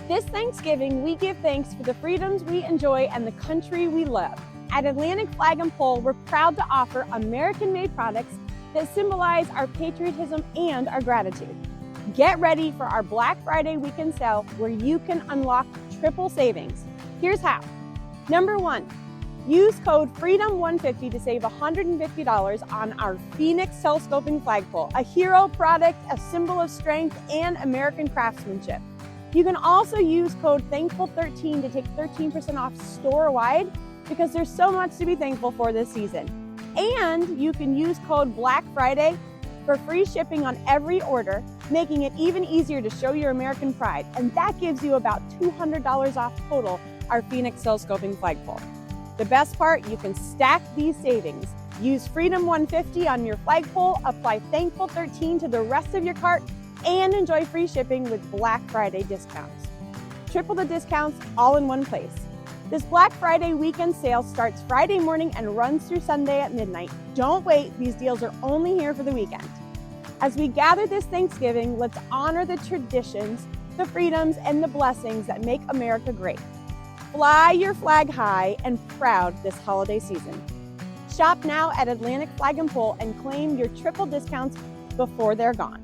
This Thanksgiving, we give thanks for the freedoms we enjoy and the country we love. At Atlantic Flagpole, we're proud to offer American-made products that symbolize our patriotism and our gratitude. Get ready for our Black Friday weekend sale where you can unlock triple savings. Here's how. Number 1, use code FREEDOM150 to save $150 on our Phoenix telescoping flagpole, a hero product, a symbol of strength and American craftsmanship. You can also use code THANKFUL13 to take 13% off store-wide because there's so much to be thankful for this season. And you can use code Black Friday for free shipping on every order, making it even easier to show your American pride. And that gives you about $200 off total our Phoenix telescoping flagpole. The best part, you can stack these savings. Use Freedom150 on your flagpole, apply Thankful13 to the rest of your cart, and enjoy free shipping with Black Friday discounts. Triple the discounts all in one place. This Black Friday weekend sale starts Friday morning and runs through Sunday at midnight. Don't wait, these deals are only here for the weekend. As we gather this Thanksgiving, let's honor the traditions, the freedoms, and the blessings that make America great. Fly your flag high and proud this holiday season. Shop now at Atlantic Flagpole and claim your triple discounts before they're gone.